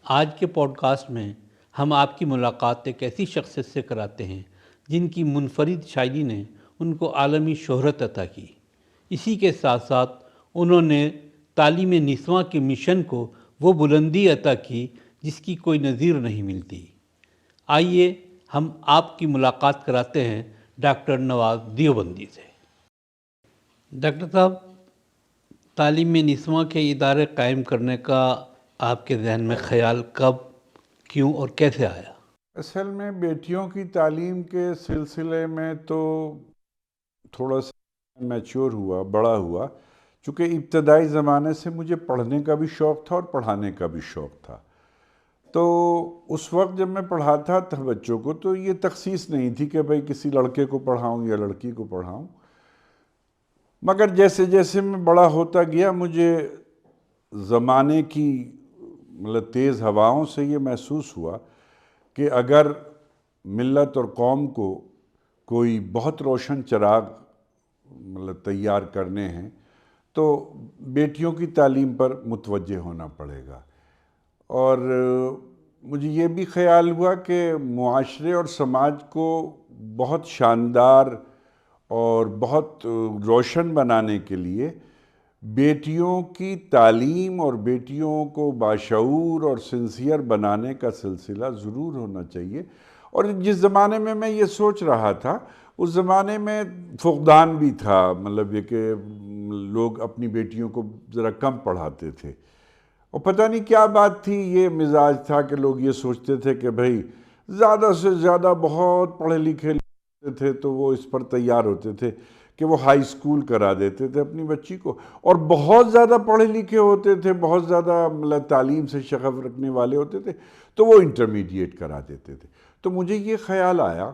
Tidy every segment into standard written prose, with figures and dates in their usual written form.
آج کے pod cost میں ہم آپ کی ملاقات ایک ایسی شخصیت سے کراتے ہیں جن کی منفرد شاعری نے ان کو عالمی شہرت عطا کی۔ اسی کے ساتھ ساتھ انہوں نے تعلیم نسواں کے مشن کو وہ بلندی عطا کی جس کی کوئی نظیر نہیں ملتی۔ آئیے ہم آپ کی ملاقات کراتے ہیں ڈاکٹر نواز دیوبندی سے۔ ڈاکٹر صاحب، تعلیم نسواں کے ادارے قائم کرنے کا آپ کے ذہن میں خیال کب، کیوں اور کیسے آیا؟ اصل میں بیٹیوں کی تعلیم کے سلسلے میں تو تھوڑا سا میچور ہوا، بڑا ہوا، چونکہ ابتدائی زمانے سے مجھے پڑھنے کا بھی شوق تھا اور پڑھانے کا بھی شوق تھا۔ تو اس وقت جب میں پڑھاتا تھا بچوں کو تو یہ تخصیص نہیں تھی کہ بھئی کسی لڑکے کو پڑھاؤں یا لڑکی کو پڑھاؤں، مگر جیسے جیسے میں بڑا ہوتا گیا مجھے زمانے کی تیز ہواؤں سے یہ محسوس ہوا کہ اگر ملت اور قوم کو کوئی بہت روشن چراغ تیار کرنے ہیں تو بیٹیوں کی تعلیم پر متوجہ ہونا پڑے گا۔ اور مجھے یہ بھی خیال ہوا کہ معاشرے اور سماج کو بہت شاندار اور بہت روشن بنانے کے لیے بیٹیوں کی تعلیم اور بیٹیوں کو باشعور اور سنسیئر بنانے کا سلسلہ ضرور ہونا چاہیے۔ اور جس زمانے میں میں یہ سوچ رہا تھا اس زمانے میں فقدان بھی تھا، یہ کہ لوگ اپنی بیٹیوں کو ذرا کم پڑھاتے تھے، اور پتہ نہیں کیا بات تھی، یہ مزاج تھا کہ لوگ یہ سوچتے تھے کہ بھئی زیادہ سے زیادہ بہت پڑھے لکھے تھے تو وہ اس پر تیار ہوتے تھے کہ وہ ہائی اسکول کرا دیتے تھے اپنی بچی کو، اور بہت زیادہ پڑھے لکھے ہوتے تھے، بہت زیادہ تعلیم سے شغف رکھنے والے ہوتے تھے تو وہ انٹرمیڈیٹ کرا دیتے تھے۔ تو مجھے یہ خیال آیا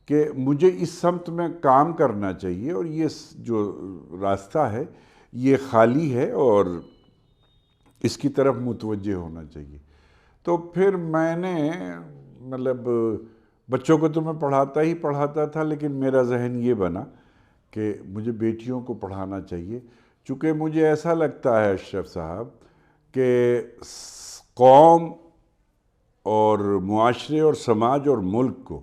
کہ مجھے اس سمت میں کام کرنا چاہیے، اور یہ جو راستہ ہے یہ خالی ہے اور اس کی طرف متوجہ ہونا چاہیے۔ تو پھر میں نے بچوں کو تو میں پڑھاتا تھا، لیکن میرا ذہن یہ بنا کہ مجھے بیٹیوں کو پڑھانا چاہیے، چونکہ مجھے ایسا لگتا ہے اشرف صاحب کہ قوم اور معاشرے اور سماج اور ملک کو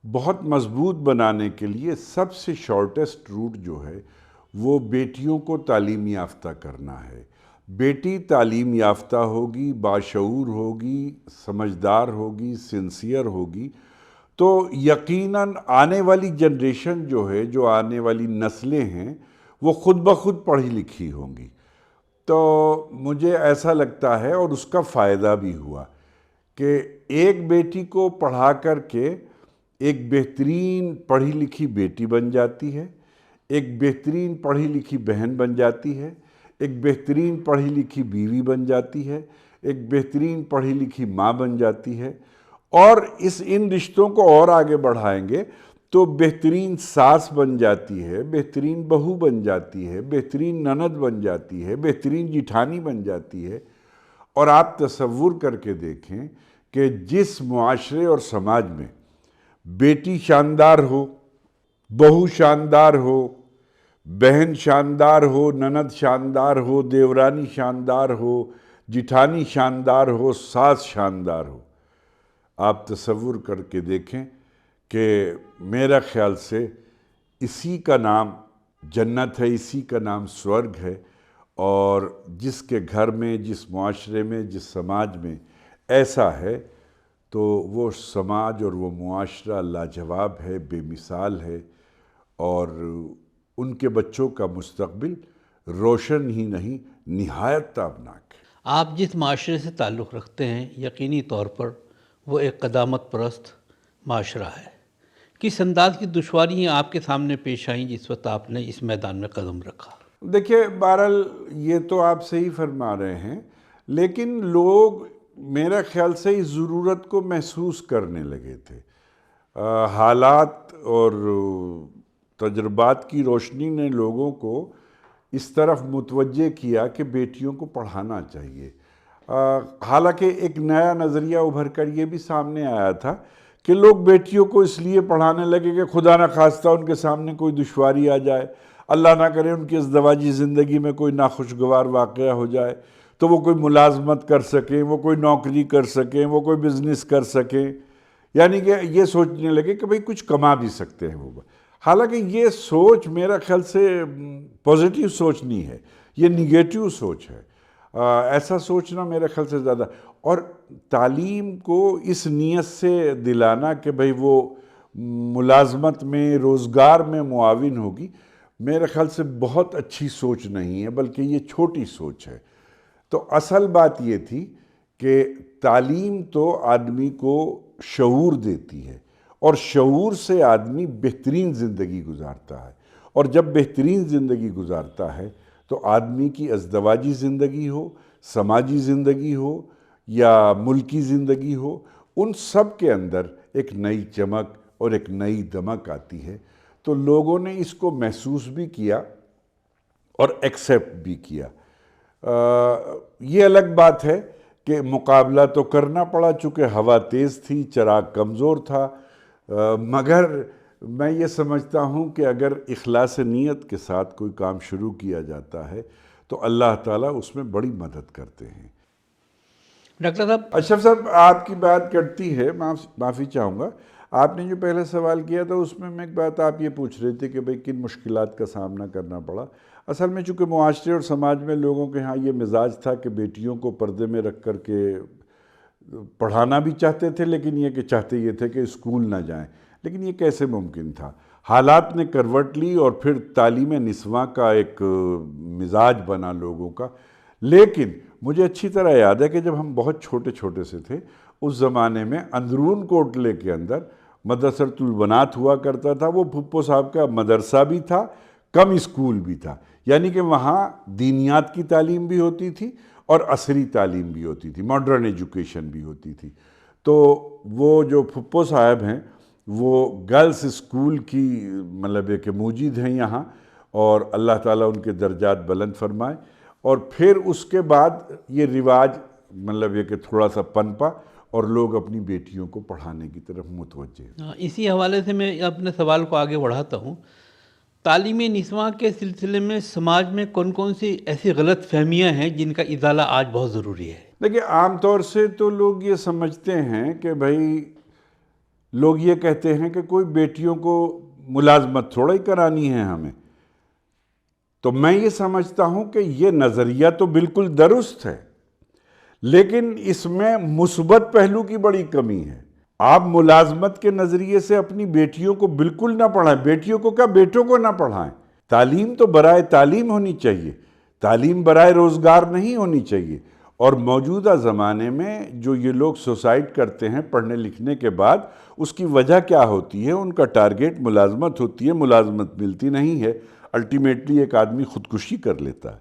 بہت مضبوط بنانے کے لیے سب سے شارٹیسٹ روٹ جو ہے وہ بیٹیوں کو تعلیم یافتہ کرنا ہے۔ بیٹی تعلیم یافتہ ہوگی، باشعور ہوگی، سمجھدار ہوگی، سنسیئر ہوگی، تو یقیناً آنے والی جنریشن جو ہے، جو آنے والی نسلیں ہیں، وہ خود بخود پڑھی لکھی ہوں گی۔ تو مجھے ایسا لگتا ہے، اور اس کا فائدہ بھی ہوا، کہ ایک بیٹی کو پڑھا کر کے ایک بہترین پڑھی لکھی بیٹی بن جاتی ہے، ایک بہترین پڑھی لکھی بہن بن جاتی ہے، ایک بہترین پڑھی لکھی بیوی بن جاتی ہے، ایک بہترین پڑھی لکھی ماں بن جاتی ہے، اور ان رشتوں کو اور آگے بڑھائیں گے تو بہترین ساس بن جاتی ہے، بہترین بہو بن جاتی ہے، بہترین نند بن جاتی ہے، بہترین جیٹھانی بن جاتی ہے۔ اور آپ تصور کر کے دیکھیں کہ جس معاشرے اور سماج میں بیٹی شاندار ہو، بہو شاندار ہو، بہن شاندار ہو، نند شاندار ہو، دیورانی شاندار ہو، جیٹھانی شاندار ہو، ساس شاندار ہو، آپ تصور کر کے دیکھیں کہ میرا خیال سے اسی کا نام جنت ہے، اسی کا نام سورگ ہے۔ اور جس کے گھر میں، جس معاشرے میں، جس سماج میں ایسا ہے تو وہ سماج اور وہ معاشرہ لاجواب ہے، بے مثال ہے، اور ان کے بچوں کا مستقبل روشن ہی نہیں، نہایت تابناک ہے۔ آپ جس معاشرے سے تعلق رکھتے ہیں یقینی طور پر وہ ایک قدامت پرست معاشرہ ہے۔ کس انداز کی دشواریاں آپ کے سامنے پیش آئیں جس وقت آپ نے اس میدان میں قدم رکھا؟ دیکھیے، بہرحال یہ تو آپ صحیح فرما رہے ہیں، لیکن لوگ میرا خیال سے اس ضرورت کو محسوس کرنے لگے تھے۔ حالات اور تجربات کی روشنی نے لوگوں کو اس طرف متوجہ کیا کہ بیٹیوں کو پڑھانا چاہیے۔ حالانکہ ایک نیا نظریہ ابھر کر یہ بھی سامنے آیا تھا کہ لوگ بیٹیوں کو اس لیے پڑھانے لگے کہ خدا نہ خواستہ ان کے سامنے کوئی دشواری آ جائے، اللہ نہ کرے ان کی ازدواجی زندگی میں کوئی ناخوشگوار واقعہ ہو جائے تو وہ کوئی ملازمت کر سکیں، وہ کوئی نوکری کر سکیں، وہ کوئی بزنس کر سکیں، یعنی کہ یہ سوچنے لگے کہ بھئی کچھ کما بھی سکتے ہیں وہ. حالانکہ یہ سوچ میرا خیال سے پازیٹیو سوچ نہیں ہے، یہ نگیٹیو سوچ ہے. ایسا سوچنا میرے خیال سے زیادہ، اور تعلیم کو اس نیت سے دلانا کہ بھئی وہ ملازمت میں، روزگار میں معاون ہوگی، میرے خیال سے بہت اچھی سوچ نہیں ہے، بلکہ یہ چھوٹی سوچ ہے. تو اصل بات یہ تھی کہ تعلیم تو آدمی کو شعور دیتی ہے، اور شعور سے آدمی بہترین زندگی گزارتا ہے، اور جب بہترین زندگی گزارتا ہے تو آدمی کی ازدواجی زندگی ہو، سماجی زندگی ہو یا ملکی زندگی ہو، ان سب کے اندر ایک نئی چمک اور ایک نئی دمک آتی ہے. تو لوگوں نے اس کو محسوس بھی کیا اور ایکسیپٹ بھی کیا. یہ الگ بات ہے کہ مقابلہ تو کرنا پڑا، چونکہ ہوا تیز تھی، چراغ کمزور تھا، مگر میں یہ سمجھتا ہوں کہ اگر اخلاص نیت کے ساتھ کوئی کام شروع کیا جاتا ہے تو اللہ تعالیٰ اس میں بڑی مدد کرتے ہیں. ڈاکٹر صاحب، اشرف صاحب، آپ کی بات کرتی ہے، معافی چاہوں گا، آپ نے جو پہلے سوال کیا تھا اس میں ایک بات آپ یہ پوچھ رہے تھے کہ بھئی کن مشکلات کا سامنا کرنا پڑا. اصل میں چونکہ معاشرے اور سماج میں لوگوں کے ہاں یہ مزاج تھا کہ بیٹیوں کو پردے میں رکھ کر کے پڑھانا بھی چاہتے تھے، لیکن یہ کہ چاہتے یہ تھے کہ اسکول نہ جائیں. لیکن یہ کیسے ممکن تھا؟ حالات نے کروٹ لی اور پھر تعلیم نسواں کا ایک مزاج بنا لوگوں کا. لیکن مجھے اچھی طرح یاد ہے کہ جب ہم بہت چھوٹے چھوٹے سے تھے، اس زمانے میں اندرون کوٹلے کے اندر مدرسۃ البنات ہوا کرتا تھا. وہ پھپھو صاحب کا مدرسہ بھی تھا، کم اسکول بھی تھا، یعنی کہ وہاں دینیات کی تعلیم بھی ہوتی تھی اور عصری تعلیم بھی ہوتی تھی، ماڈرن ایجوکیشن بھی ہوتی تھی. تو وہ جو پھپھو صاحب ہیں وہ گرلز اسکول کی مطلب ہے کہ موجد ہیں یہاں، اور اللہ تعالیٰ ان کے درجات بلند فرمائے. اور پھر اس کے بعد یہ رواج مطلب یہ کہ تھوڑا سا پنپا اور لوگ اپنی بیٹیوں کو پڑھانے کی طرف متوجہ. اسی حوالے سے میں اپنے سوال کو آگے بڑھاتا ہوں. تعلیم نسواں کے سلسلے میں سماج میں کون کون سی ایسی غلط فہمیاں ہیں جن کا ازالہ آج بہت ضروری ہے؟ دیکھیے، عام طور سے تو لوگ یہ سمجھتے ہیں کہ بھائی، لوگ یہ کہتے ہیں کہ کوئی بیٹیوں کو ملازمت تھوڑا ہی کرانی ہے ہمیں. تو میں یہ سمجھتا ہوں کہ یہ نظریہ تو بالکل درست ہے، لیکن اس میں مثبت پہلو کی بڑی کمی ہے. آپ ملازمت کے نظریے سے اپنی بیٹیوں کو بالکل نہ پڑھائیں. بیٹیوں کو کیا، بیٹوں کو نہ پڑھائیں. تعلیم تو برائے تعلیم ہونی چاہیے، تعلیم برائے روزگار نہیں ہونی چاہیے. اور موجودہ زمانے میں جو یہ لوگ سوسائڈ کرتے ہیں پڑھنے لکھنے کے بعد، اس کی وجہ کیا ہوتی ہے؟ ان کا ٹارگیٹ ملازمت ہوتی ہے، ملازمت ملتی نہیں ہے، الٹیمیٹلی ایک آدمی خودکشی کر لیتا ہے.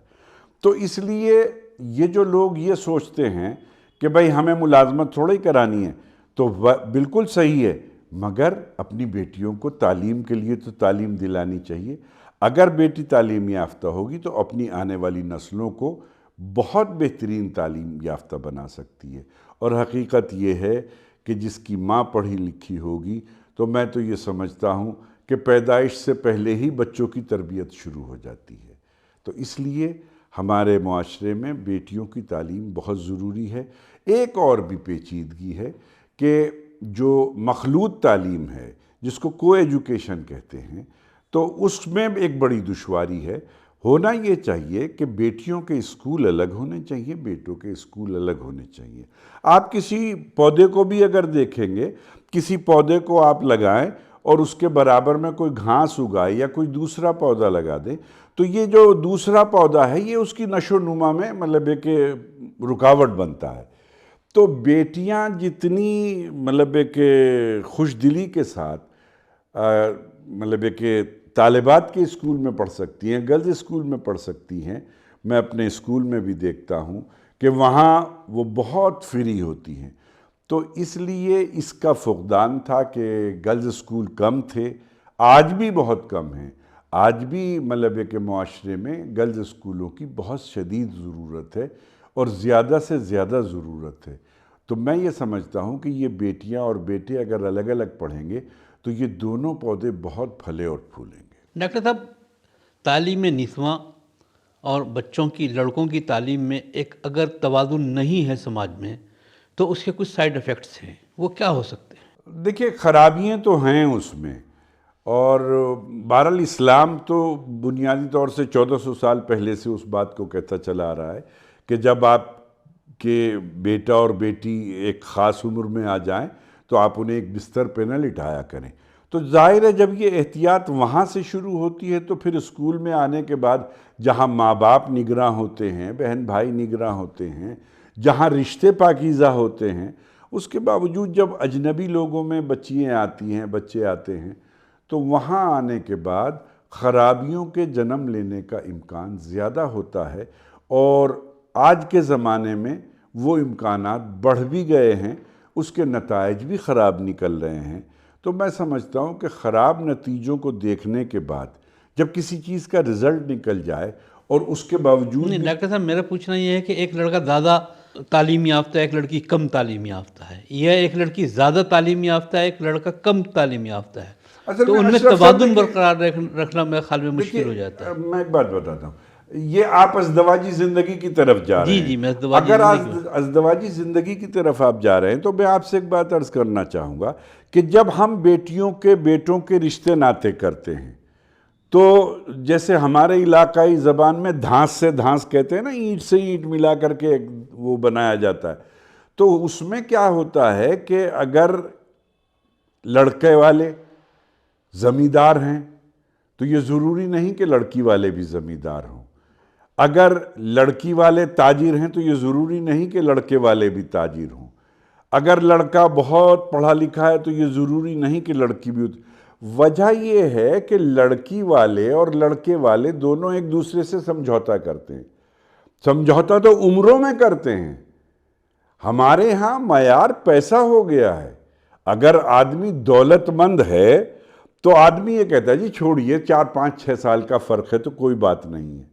تو اس لیے یہ جو لوگ یہ سوچتے ہیں کہ بھائی ہمیں ملازمت تھوڑا ہی کرانی ہے، تو بالکل صحیح ہے، مگر اپنی بیٹیوں کو تعلیم کے لیے تو تعلیم دلانی چاہیے. اگر بیٹی تعلیم یافتہ ہوگی تو اپنی آنے والی نسلوں کو بہت بہترین تعلیم یافتہ بنا سکتی ہے. اور حقیقت یہ ہے کہ جس کی ماں پڑھی لکھی ہوگی، تو میں تو یہ سمجھتا ہوں کہ پیدائش سے پہلے ہی بچوں کی تربیت شروع ہو جاتی ہے. تو اس لیے ہمارے معاشرے میں بیٹیوں کی تعلیم بہت ضروری ہے. ایک اور بھی پیچیدگی ہے کہ جو مخلوط تعلیم ہے، جس کو کو ایجوکیشن کہتے ہیں، تو اس میں ایک بڑی دشواری ہے. ہونا یہ چاہیے کہ بیٹیوں کے اسکول الگ ہونے چاہیے، بیٹوں کے اسکول الگ ہونے چاہیے. آپ کسی پودے کو بھی اگر دیکھیں گے، کسی پودے کو آپ لگائیں اور اس کے برابر میں کوئی گھاس اگائے یا کوئی دوسرا پودا لگا دیں، تو یہ جو دوسرا پودا ہے یہ اس کی نشو و نما میں مطلب ہے کہ رکاوٹ بنتا ہے. تو بیٹیاں جتنی مطلب ہے کہ خوش دلی کے ساتھ مطلب ہے کہ طالبات کے اسکول میں پڑھ سکتی ہیں، گرلز اسکول میں پڑھ سکتی ہیں. میں اپنے اسکول میں بھی دیکھتا ہوں کہ وہاں وہ بہت فری ہوتی ہیں. تو اس لیے اس کا فقدان تھا کہ گرلز اسکول کم تھے، آج بھی بہت کم ہیں. آج بھی مطلب ہے کہ معاشرے میں گرلز اسکولوں کی بہت شدید ضرورت ہے، اور زیادہ سے زیادہ ضرورت ہے. تو میں یہ سمجھتا ہوں کہ یہ بیٹیاں اور بیٹے اگر الگ الگ پڑھیں گے تو یہ دونوں پودے بہت پھلے اور پھولیں گے. ڈاکٹر صاحب، تعلیم نسواں اور بچوں کی لڑکوں کی تعلیم میں ایک اگر توازن نہیں ہے سماج میں تو اس کے کچھ سائیڈ ایفیکٹس ہیں، وہ کیا ہو سکتے ہیں؟ دیکھیے خرابیاں تو ہیں اس میں، اور بہرحال اسلام تو بنیادی طور سے 1400 سال پہلے سے اس بات کو کہتا چلا آ رہا ہے کہ جب آپ کے بیٹا اور بیٹی ایک خاص عمر میں آ جائیں تو آپ انہیں ایک بستر پہ نہ لٹایا کریں۔ تو ظاہر ہے جب یہ احتیاط وہاں سے شروع ہوتی ہے تو پھر اسکول میں آنے کے بعد جہاں ماں باپ نگراں ہوتے ہیں، بہن بھائی نگراں ہوتے ہیں، جہاں رشتے پاکیزہ ہوتے ہیں، اس کے باوجود جب اجنبی لوگوں میں بچیاں آتی ہیں، بچے آتے ہیں، تو وہاں آنے کے بعد خرابیوں کے جنم لینے کا امکان زیادہ ہوتا ہے، اور آج کے زمانے میں وہ امکانات بڑھ بھی گئے ہیں، اس کے نتائج بھی خراب نکل رہے ہیں۔ تو میں سمجھتا ہوں کہ خراب نتیجوں کو دیکھنے کے بعد جب کسی چیز کا رزلٹ نکل جائے اور اس کے باوجود نہیں بھی ڈاکٹر صاحب، میرا پوچھنا یہ ہے کہ ایک لڑکا زیادہ تعلیم یافتہ ہے، ایک لڑکی کم تعلیم یافتہ ہے، یا ایک لڑکی زیادہ تعلیم یافتہ ہے، ایک لڑکا کم تعلیم یافتہ ہے، اصل تو میں ان میں اشرف صاحب توازن دیکھیے، برقرار رکھنا میرے خیال میں مشکل ہو جاتا ہے۔ میں ایک بات بتاتا ہوں، یہ آپ ازدواجی زندگی کی طرف جا رہے جی ہیں۔ جی، میں ازدواجی اگر زندگی میں ازدواجی زندگی کی طرف آپ جا رہے ہیں تو میں آپ سے ایک بات عرض کرنا چاہوں گا کہ جب ہم بیٹیوں کے بیٹوں کے رشتے ناطے کرتے ہیں تو جیسے ہمارے علاقائی زبان میں دھانس سے دھانس کہتے ہیں نا، اینٹ سے اینٹ ملا کر کے وہ بنایا جاتا ہے، تو اس میں کیا ہوتا ہے کہ اگر لڑکے والے زمیندار ہیں تو یہ ضروری نہیں کہ لڑکی والے بھی زمیندار ہوں، اگر لڑکی والے تاجر ہیں تو یہ ضروری نہیں کہ لڑکے والے بھی تاجر ہوں، اگر لڑکا بہت پڑھا لکھا ہے تو یہ ضروری نہیں کہ لڑکی بھی۔ وجہ یہ ہے کہ لڑکی والے اور لڑکے والے دونوں ایک دوسرے سے سمجھوتا کرتے ہیں، سمجھوتا تو عمروں میں کرتے ہیں۔ ہمارے ہاں معیار پیسہ ہو گیا ہے، اگر آدمی دولت مند ہے تو آدمی یہ کہتا ہے جی چھوڑیے، 4 5 6 سال کا فرق ہے تو کوئی بات نہیں ہے۔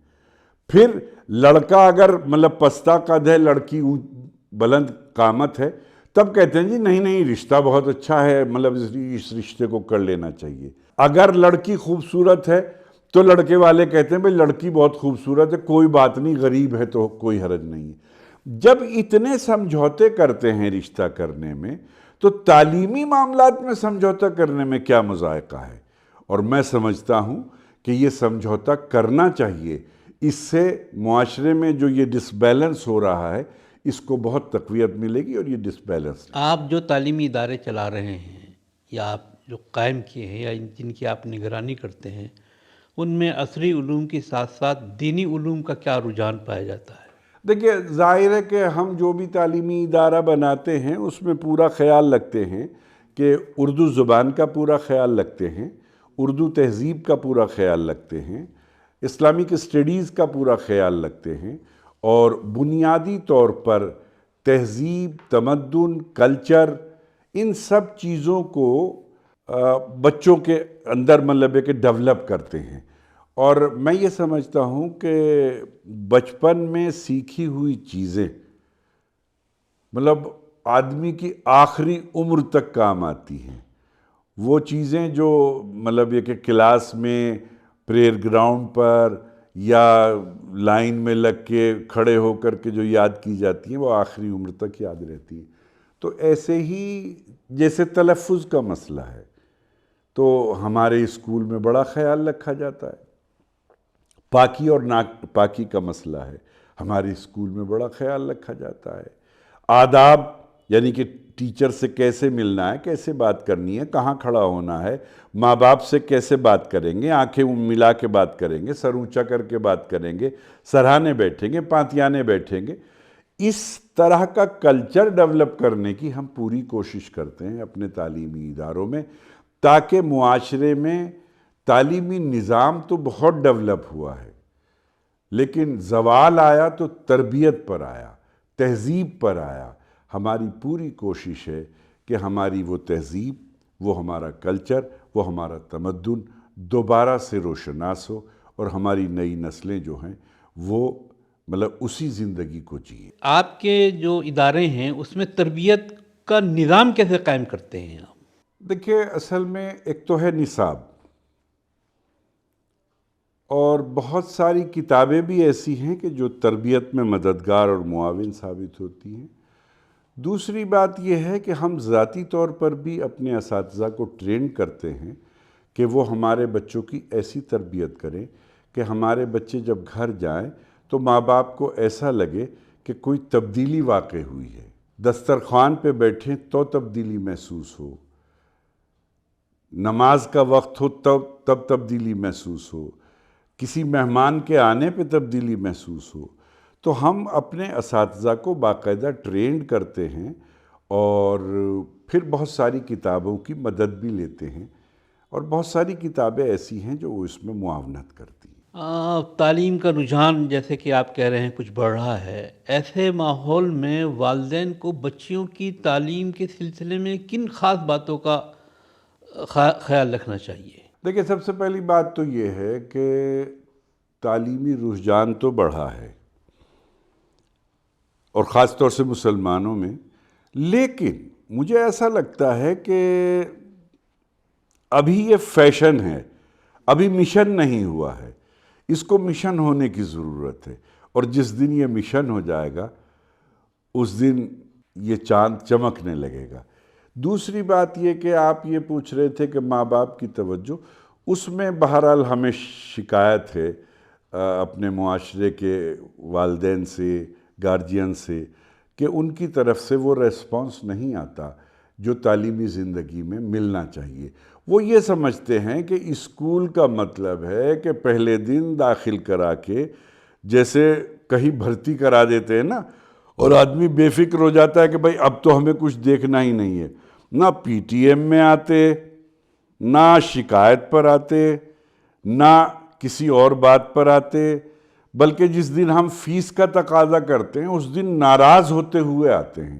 پھر لڑکا اگر مطلب پستہ قد ہے، لڑکی بلند قامت ہے، تب کہتے ہیں جی نہیں نہیں رشتہ بہت اچھا ہے، مطلب اس رشتے کو کر لینا چاہیے۔ اگر لڑکی خوبصورت ہے تو لڑکے والے کہتے ہیں بھئی لڑکی بہت خوبصورت ہے، کوئی بات نہیں، غریب ہے تو کوئی حرج نہیں ہے۔ جب اتنے سمجھوتے کرتے ہیں رشتہ کرنے میں تو تعلیمی معاملات میں سمجھوتا کرنے میں کیا مذائقہ ہے؟ اور میں سمجھتا ہوں کہ یہ سمجھوتا کرنا چاہیے، اس سے معاشرے میں جو یہ ڈس بیلنس ہو رہا ہے اس کو بہت تقویت ملے گی، اور یہ ڈس بیلنس آپ جو تعلیمی ادارے چلا رہے ہیں یا آپ جو قائم کیے ہیں یا جن کی آپ نگرانی کرتے ہیں، ان میں عصری علوم کے ساتھ ساتھ دینی علوم کا کیا رجحان پایا جاتا ہے؟ دیکھیے ظاہر ہے کہ ہم جو بھی تعلیمی ادارہ بناتے ہیں اس میں پورا خیال رکھتے ہیں کہ اردو زبان کا پورا خیال رکھتے ہیں، اردو تہذیب کا پورا خیال رکھتے ہیں، اسلامک اسٹڈیز کا پورا خیال رکھتے ہیں، اور بنیادی طور پر تہذیب، تمدن، کلچر، ان سب چیزوں کو بچوں کے اندر مطلب ہے کہ ڈیولپ کرتے ہیں۔ اور میں یہ سمجھتا ہوں کہ بچپن میں سیکھی ہوئی چیزیں مطلب آدمی کی آخری عمر تک کام آتی ہیں۔ وہ چیزیں جو مطلب یہ کہ کلاس میں، پریئر گراؤنڈ پر یا لائن میں لگ کے کھڑے ہو کر کے جو یاد کی جاتی ہیں وہ آخری عمر تک یاد رہتی ہیں۔ تو ایسے ہی جیسے تلفظ کا مسئلہ ہے تو ہمارے اسکول میں بڑا خیال رکھا جاتا ہے، پاکی اور ناک پاکی کا مسئلہ ہے، ہمارے اسکول میں بڑا خیال رکھا جاتا ہے۔ آداب یعنی کہ ٹیچر سے کیسے ملنا ہے، کیسے بات کرنی ہے، کہاں کھڑا ہونا ہے، ماں باپ سے کیسے بات کریں گے، آنکھیں ملا کے بات کریں گے، سر اونچا کر کے بات کریں گے، سرہانے بیٹھیں گے، پانتیانے بیٹھیں گے، اس طرح کا کلچر ڈیولپ کرنے کی ہم پوری کوشش کرتے ہیں اپنے تعلیمی اداروں میں، تاکہ معاشرے میں تعلیمی نظام تو بہت ڈیولپ ہوا ہے لیکن زوال آیا تو تربیت پر آیا، تہذیب پر آیا۔ ہماری پوری کوشش ہے کہ ہماری وہ تہذیب، وہ ہمارا کلچر، وہ ہمارا تمدن دوبارہ سے روشناس ہو، اور ہماری نئی نسلیں جو ہیں وہ مطلب اسی زندگی کو جئیں۔ آپ کے جو ادارے ہیں اس میں تربیت کا نظام کیسے قائم کرتے ہیں آپ؟ دیکھیے اصل میں ایک تو ہے نصاب، اور بہت ساری کتابیں بھی ایسی ہیں کہ جو تربیت میں مددگار اور معاون ثابت ہوتی ہیں۔ دوسری بات یہ ہے کہ ہم ذاتی طور پر بھی اپنے اساتذہ کو ٹرین کرتے ہیں کہ وہ ہمارے بچوں کی ایسی تربیت کریں کہ ہمارے بچے جب گھر جائیں تو ماں باپ کو ایسا لگے کہ کوئی تبدیلی واقع ہوئی ہے، دسترخوان پہ بیٹھیں تو تبدیلی محسوس ہو، نماز کا وقت ہو تب تبدیلی محسوس ہو، کسی مہمان کے آنے پہ تبدیلی محسوس ہو۔ تو ہم اپنے اساتذہ کو باقاعدہ ٹرینڈ کرتے ہیں اور پھر بہت ساری کتابوں کی مدد بھی لیتے ہیں، اور بہت ساری کتابیں ایسی ہیں جو وہ اس میں معاونت کرتی ہیں۔ تعلیم کا رجحان جیسے کہ آپ کہہ رہے ہیں کچھ بڑھ رہا ہے، ایسے ماحول میں والدین کو بچیوں کی تعلیم کے سلسلے میں کن خاص باتوں کا خیال رکھنا چاہیے؟ دیکھیں، سب سے پہلی بات تو یہ ہے کہ تعلیمی رجحان تو بڑھا ہے، اور خاص طور سے مسلمانوں میں، لیکن مجھے ایسا لگتا ہے کہ ابھی یہ فیشن ہے، ابھی مشن نہیں ہوا ہے۔ اس کو مشن ہونے کی ضرورت ہے، اور جس دن یہ مشن ہو جائے گا اس دن یہ چاند چمکنے لگے گا۔ دوسری بات یہ کہ آپ یہ پوچھ رہے تھے کہ ماں باپ کی توجہ، اس میں بہرحال ہمیں شکایت ہے اپنے معاشرے کے والدین سے، گارجین سے، کہ ان کی طرف سے وہ ریسپانس نہیں آتا جو تعلیمی زندگی میں ملنا چاہیے۔ وہ یہ سمجھتے ہیں کہ اسکول کا مطلب ہے کہ پہلے دن داخل کرا کے جیسے کہیں بھرتی کرا دیتے ہیں نا، اور آدمی بے فکر ہو جاتا ہے کہ بھائی اب تو ہمیں کچھ دیکھنا ہی نہیں ہے، نہ پی ٹی ایم میں آتے، نہ شکایت پر آتے، نہ کسی اور بات پر آتے، بلکہ جس دن ہم فیس کا تقاضا کرتے ہیں اس دن ناراض ہوتے ہوئے آتے ہیں۔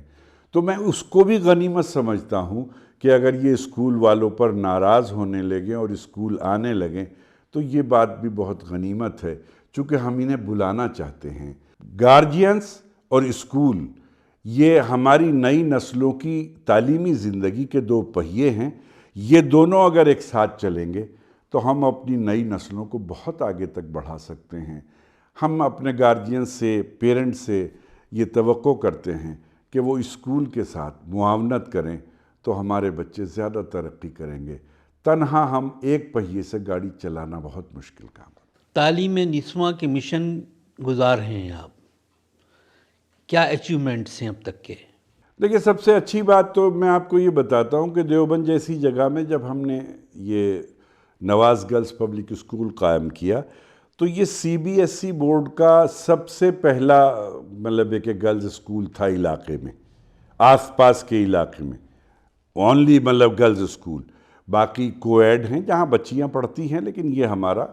تو میں اس کو بھی غنیمت سمجھتا ہوں کہ اگر یہ اسکول والوں پر ناراض ہونے لگیں اور اسکول آنے لگیں تو یہ بات بھی بہت غنیمت ہے، چونکہ ہم انہیں بلانا چاہتے ہیں۔ گارجینز اور اسکول یہ ہماری نئی نسلوں کی تعلیمی زندگی کے دو پہیے ہیں۔ یہ دونوں اگر ایک ساتھ چلیں گے تو ہم اپنی نئی نسلوں کو بہت آگے تک بڑھا سکتے ہیں۔ ہم اپنے گارجین سے، پیرنٹ سے یہ توقع کرتے ہیں کہ وہ اسکول کے ساتھ معاونت کریں تو ہمارے بچے زیادہ ترقی کریں گے۔ تنہا ہم ایک پہیے سے گاڑی چلانا بہت مشکل کام ہے۔ تعلیم نسواں کے مشن گزار ہیں آپ، کیا اچیومنٹس ہیں اب تک کے؟ دیکھیے، سب سے اچھی بات تو میں آپ کو یہ بتاتا ہوں کہ دیوبند جیسی جگہ میں جب ہم نے یہ نواز گرلز پبلک اسکول قائم کیا تو یہ C B S E board کا سب سے پہلا مطلب ہے کہ گرلز اسکول تھا علاقے میں، آس پاس کے علاقے میں، اونلی مطلب گرلز اسکول۔ باقی کو ایڈ ہیں جہاں بچیاں پڑھتی ہیں، لیکن یہ ہمارا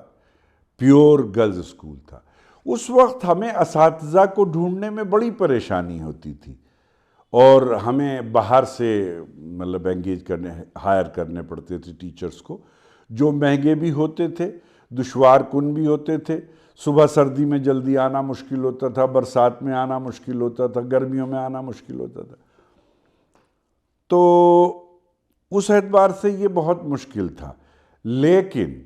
پیور گرلز اسکول تھا۔ اس وقت ہمیں اساتذہ کو ڈھونڈنے میں بڑی پریشانی ہوتی تھی، اور ہمیں باہر سے مطلب ہائر کرنے پڑتے تھے ٹیچرز کو، جو مہنگے بھی ہوتے تھے، دشوار کن بھی ہوتے تھے۔ صبح سردی میں جلدی آنا مشکل ہوتا تھا، برسات میں آنا مشکل ہوتا تھا، گرمیوں میں آنا مشکل ہوتا تھا۔ تو اس اعتبار سے یہ بہت مشکل تھا، لیکن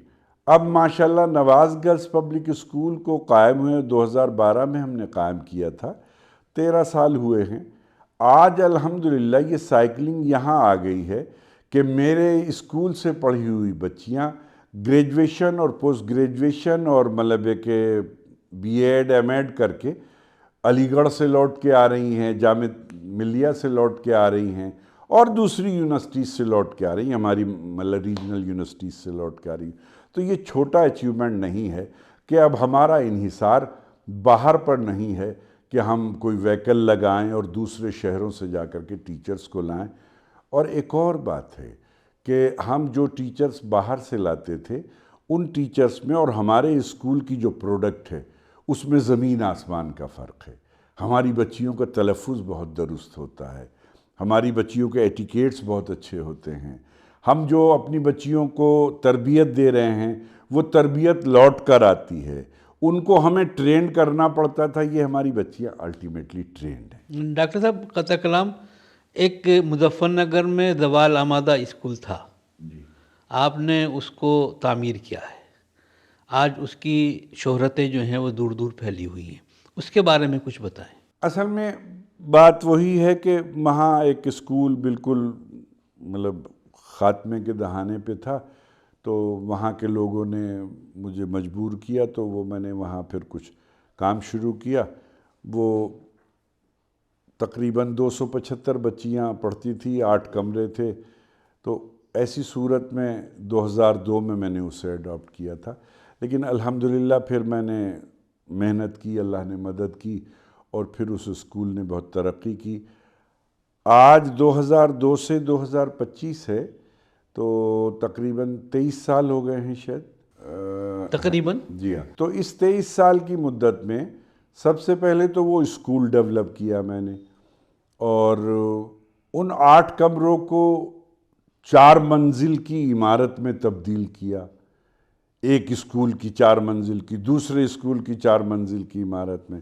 اب ماشاءاللہ نواز گرلز پبلک اسکول کو قائم ہوئے 2012 میں ہم نے قائم کیا تھا، 13 سال ہوئے ہیں۔ آج الحمدللہ یہ سائیکلنگ یہاں آ گئی ہے کہ میرے اسکول سے پڑھی ہوئی بچیاں گریجویشن اور پوسٹ گریجویشن اور مطلب ہے کہ بی ایڈ ایم ایڈ کر کے علی گڑھ سے لوٹ کے آ رہی ہیں، جامعہ ملیہ سے لوٹ کے آ رہی ہیں، اور دوسری یونیورسٹیز سے لوٹ کے آ رہی ہیں، ہماری مطلب ریجنل یونیورسٹیز سے لوٹ کے آ رہی ہیں۔ تو یہ چھوٹا اچیومنٹ نہیں ہے کہ اب ہمارا انحصار باہر پر نہیں ہے کہ ہم کوئی وہیکل لگائیں اور دوسرے شہروں سے جا کر کے ٹیچرز کو لائیں۔ اور ایک اور بات ہے کہ ہم جو ٹیچرز باہر سے لاتے تھے، ان ٹیچرز میں اور ہمارے اسکول کی جو پروڈکٹ ہے اس میں زمین آسمان کا فرق ہے۔ ہماری بچیوں کا تلفظ بہت درست ہوتا ہے، ہماری بچیوں کے ایٹیکیٹس بہت اچھے ہوتے ہیں۔ ہم جو اپنی بچیوں کو تربیت دے رہے ہیں وہ تربیت لوٹ کر آتی ہے۔ ان کو ہمیں ٹرین کرنا پڑتا تھا، یہ ہماری بچیاں الٹیمیٹلی ٹرینڈ ہیں۔ ڈاکٹر صاحب، قطع کلام، ایک مظفر نگر میں زوال آمادہ اسکول تھا، آپ نے اس کو تعمیر کیا ہے۔ آج اس کی شہرتیں جو ہیں وہ دور دور پھیلی ہوئی ہیں، اس کے بارے میں کچھ بتائیں۔ اصل میں بات وہی ہے کہ وہاں ایک اسکول بالکل مطلب خاتمے کے دہانے پہ تھا، تو وہاں کے لوگوں نے مجھے مجبور کیا، تو وہ میں نے وہاں پھر کچھ کام شروع کیا۔ وہ تقریباً 275 بچیاں پڑھتی تھی، 8 کمرے تھے، تو ایسی صورت میں 2002 میں نے اسے اڈاپٹ کیا تھا۔ لیکن الحمدللہ پھر میں نے محنت کی، اللہ نے مدد کی، اور پھر اس اسکول نے بہت ترقی کی۔ آج 2002 سے 2025 ہے، تو تقریباً 23 سال ہو گئے ہیں شاید تقریباً جی ہاں۔ تو اس 23 سال کی مدت میں سب سے پہلے تو وہ اسکول ڈیولپ کیا میں نے، اور ان 8 کمروں کو 4 منزل کی عمارت میں تبدیل کیا، ایک اسکول کی 4 منزل کی، دوسرے اسکول کی 4 منزل کی عمارت میں۔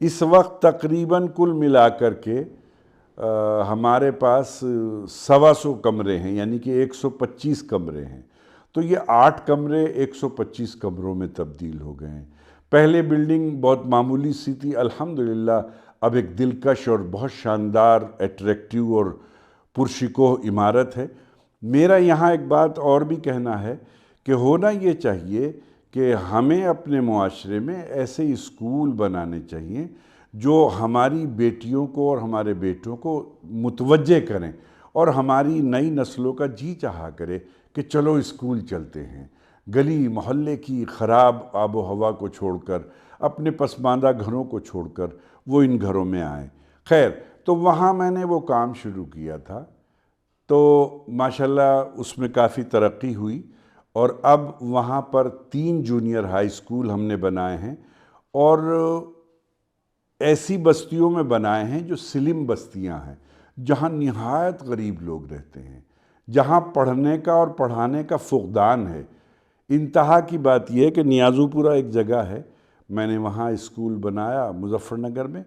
اس وقت تقریباً کل ملا کر کے ہمارے پاس 125 کمرے ہیں، یعنی کہ 125 کمرے ہیں۔ تو یہ 8 کمرے 125 کمروں میں تبدیل ہو گئے ہیں۔ پہلے بلڈنگ بہت معمولی سی تھی، الحمدللہ اب ایک دلکش اور بہت شاندار، ایٹریکٹیو اور پرشکوہ عمارت ہے۔ میرا یہاں ایک بات اور بھی کہنا ہے کہ ہونا یہ چاہیے کہ ہمیں اپنے معاشرے میں ایسے اسکول بنانے چاہیے جو ہماری بیٹیوں کو اور ہمارے بیٹوں کو متوجہ کریں، اور ہماری نئی نسلوں کا جی چاہا کرے کہ چلو اسکول چلتے ہیں، گلی محلے کی خراب آب و ہوا کو چھوڑ کر، اپنے پسماندہ گھروں کو چھوڑ کر وہ ان گھروں میں آئیں۔ خیر، تو وہاں میں نے وہ کام شروع کیا تھا، تو ماشاءاللہ اس میں کافی ترقی ہوئی، اور اب وہاں پر 3 جونیئر ہائی اسکول ہم نے بنائے ہیں، اور ایسی بستیوں میں بنائے ہیں جو سلم بستیاں ہیں، جہاں نہایت غریب لوگ رہتے ہیں، جہاں پڑھنے کا اور پڑھانے کا فقدان ہے۔ انتہا کی بات یہ ہے کہ نیازو پورہ ایک جگہ ہے، میں نے وہاں اسکول بنایا مظفر نگر میں،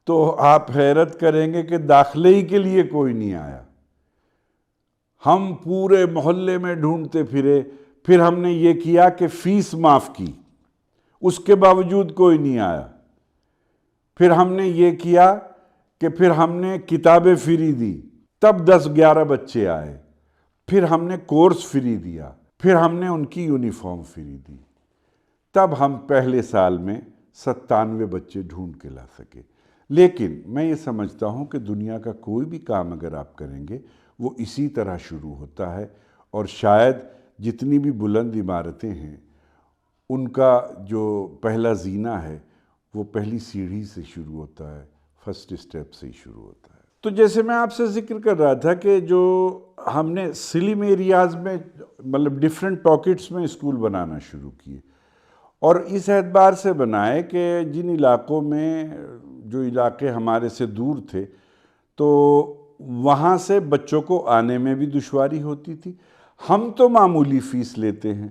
تو آپ حیرت کریں گے کہ داخلے ہی کے لیے کوئی نہیں آیا۔ ہم پورے محلے میں ڈھونڈتے پھرے، پھر ہم نے یہ کیا کہ فیس معاف کی، اس کے باوجود کوئی نہیں آیا۔ پھر ہم نے یہ کیا کہ پھر ہم نے کتابیں فری دی، تب 10-11 بچے آئے۔ پھر ہم نے کورس فری دیا، پھر ہم نے ان کی یونیفارم فری دی، تب ہم پہلے سال میں 97 بچے ڈھونڈ کے لا سکے۔ لیکن میں یہ سمجھتا ہوں کہ دنیا کا کوئی بھی کام اگر آپ کریں گے وہ اسی طرح شروع ہوتا ہے، اور شاید جتنی بھی بلند عمارتیں ہیں ان کا جو پہلا زینہ ہے وہ پہلی سیڑھی سے شروع ہوتا ہے، فرسٹ اسٹیپ سے ہی شروع ہوتا ہے۔ تو جیسے میں آپ سے ذکر کر رہا تھا کہ جو ہم نے سلم ایریاز میں مطلب ڈیفرنٹ پاکٹس میں اسکول بنانا شروع کیے، اور اس اعتبار سے بنائے کہ جن علاقوں میں، جو علاقے ہمارے سے دور تھے، تو وہاں سے بچوں کو آنے میں بھی دشواری ہوتی تھی۔ ہم تو معمولی فیس لیتے ہیں،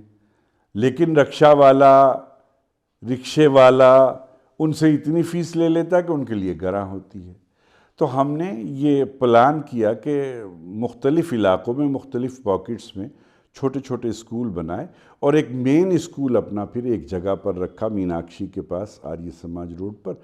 لیکن رکشہ والا، رکشے والا ان سے اتنی فیس لے لیتا کہ ان کے لیے گراں ہوتی ہے۔ تو ہم نے یہ پلان کیا کہ مختلف علاقوں میں، مختلف پاکٹس میں چھوٹے چھوٹے اسکول بنائے، اور ایک مین اسکول اپنا پھر ایک جگہ پر رکھا، میناکشی کے پاس آریہ سماج روڈ پر،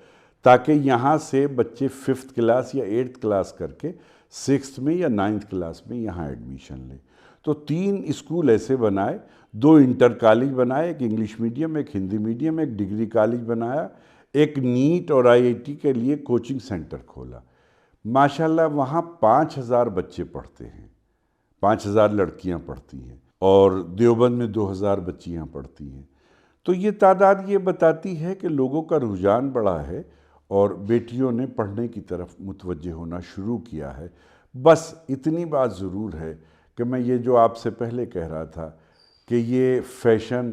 تاکہ یہاں سے بچے 5th کلاس یا 8th کلاس کر کے 6th میں یا 9th کلاس میں یہاں ایڈمیشن لیں۔ تو 3 اسکول ایسے بنائے، 2 انٹر کالج بنائے، ایک انگلش میڈیم، ایک ہندی میڈیم، ایک ڈگری کالج بنایا، ایک نیٹ اور IIT کے لیے کوچنگ سینٹر کھولا۔ ماشاءاللہ وہاں 5000 بچے پڑھتے ہیں، 5000 لڑکیاں پڑھتی ہیں، اور دیوبند میں 2000 بچیاں پڑھتی ہیں۔ تو یہ تعداد یہ بتاتی ہے کہ لوگوں کا رجحان بڑا ہے، اور بیٹیوں نے پڑھنے کی طرف متوجہ ہونا شروع کیا ہے۔ بس اتنی بات ضرور ہے کہ میں یہ جو آپ سے پہلے کہہ رہا تھا کہ یہ فیشن،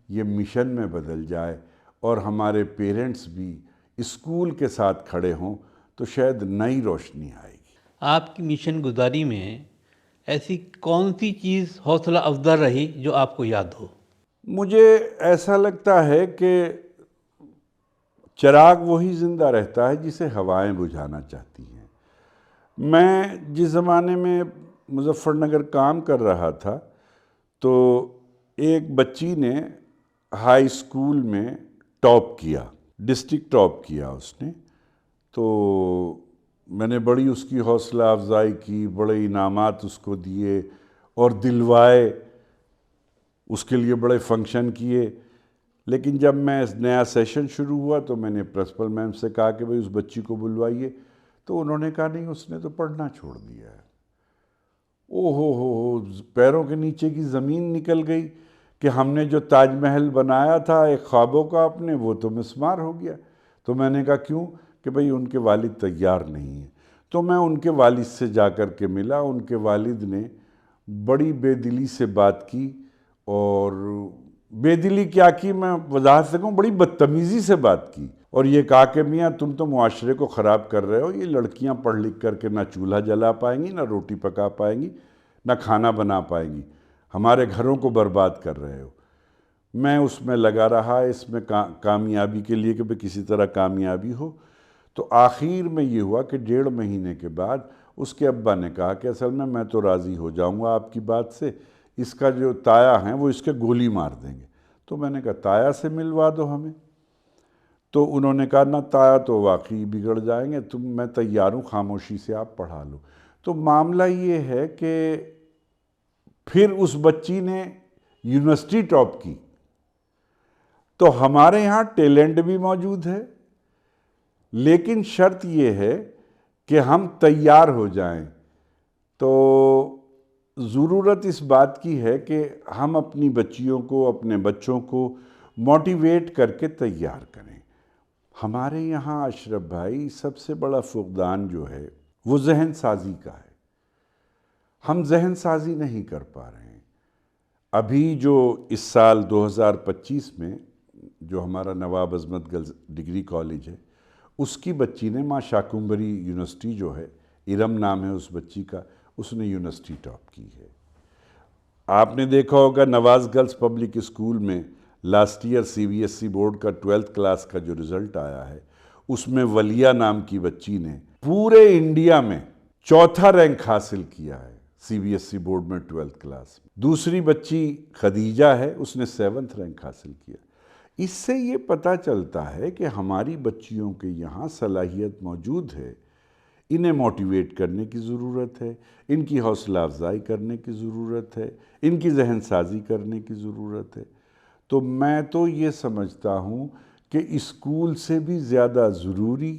یہ مشن میں بدل جائے، اور ہمارے پیرنٹس بھی اسکول کے ساتھ کھڑے ہوں، تو شاید نئی روشنی آئے گی۔ آپ کی مشن گزاری میں ایسی کون سی چیز حوصلہ افزا رہی جو آپ کو یاد ہو؟ مجھے ایسا لگتا ہے کہ چراغ وہی زندہ رہتا ہے جسے ہوائیں بجھانا چاہتی ہیں۔ میں جس زمانے میں مظفر نگر کام کر رہا تھا، تو ایک بچی نے ہائی اسکول میں ٹاپ کیا، ڈسٹرکٹ ٹاپ کیا اس نے، تو میں نے بڑی اس کی حوصلہ افزائی کی، بڑے انعامات اس کو دیے اور دلوائے، اس کے لیے بڑے فنکشن کیے۔ لیکن جب میں نیا سیشن شروع ہوا تو میں نے پرنسپل میم سے کہا کہ بھئی اس بچی کو بلوائیے، تو انہوں نے کہا نہیں، اس نے تو پڑھنا چھوڑ دیا ہے۔ او ہو، پیروں کے نیچے کی زمین نکل گئی کہ ہم نے جو تاج محل بنایا تھا ایک خوابوں کا اپنے، وہ تو مسمار ہو گیا۔ تو میں نے کہا کیوں؟ کہ بھئی ان کے والد تیار نہیں ہیں۔ تو میں ان کے والد سے جا کر کے ملا، ان کے والد نے بڑی بے دلی سے بات کی، اور بے دلی کیا کی میں وضاحت سے کہوں، بڑی بدتمیزی سے بات کی، اور یہ کہا کہ میاں تم تو معاشرے کو خراب کر رہے ہو، یہ لڑکیاں پڑھ لکھ کر کے نہ چولہا جلا پائیں گی، نہ روٹی پکا پائیں گی، نہ کھانا بنا پائیں گی، ہمارے گھروں کو برباد کر رہے ہو۔ میں اس میں لگا رہا اس میں کامیابی کے لیے کہ بھئی کسی طرح کامیابی ہو۔ تو آخر میں یہ ہوا کہ 1.5 مہینے کے بعد اس کے ابا نے کہا کہ اصل میں تو راضی ہو جاؤں گا آپ کی بات سے، اس کا جو تایا ہیں وہ اس کے گولی مار دیں گے۔ تو میں نے کہا تایا سے ملوا دو ہمیں۔ تو انہوں نے کہا نہ، تایا تو واقعی بگڑ جائیں گے، میں تیار ہوں، خاموشی سے آپ پڑھا لو۔ تو معاملہ یہ ہے کہ پھر اس بچی نے یونیورسٹی ٹاپ کی۔ تو ہمارے یہاں ٹیلنٹ بھی موجود ہے، لیکن شرط یہ ہے کہ ہم تیار ہو جائیں۔ تو ضرورت اس بات کی ہے کہ ہم اپنی بچیوں کو، اپنے بچوں کو موٹیویٹ کر کے تیار کریں۔ ہمارے یہاں اشرف بھائی سب سے بڑا فقدان جو ہے وہ ذہن سازی کا ہے۔ ہم ذہن سازی نہیں کر پا رہے ہیں۔ ابھی جو اس سال 2025 میں جو ہمارا نواب عظمت گرلز ڈگری کالج ہے، اس کی بچی نے ماں شاکمبری یونیورسٹی جو ہے، ارم نام ہے اس بچی کا، اس نے یونیورسٹی ٹاپ کی ہے۔ آپ نے دیکھا ہوگا نواز گرلز پبلک اسکول میں لاسٹ ایئر CBSE بورڈ کا 12th کلاس کا جو رزلٹ آیا ہے، اس میں ولیہ نام کی بچی نے پورے انڈیا میں 4تھا رینک حاصل کیا ہے CBSE بورڈ میں 12th کلاس میں۔ دوسری بچی خدیجہ ہے، اس نے 7th رینک حاصل کیا۔ اس سے یہ پتہ چلتا ہے کہ ہماری بچیوں کے یہاں صلاحیت موجود ہے، انہیں موٹیویٹ کرنے کی ضرورت ہے، ان کی حوصلہ افزائی کرنے کی ضرورت ہے، ان کی ذہن سازی کرنے کی ضرورت ہے۔ تو میں تو یہ سمجھتا ہوں کہ اسکول سے بھی زیادہ ضروری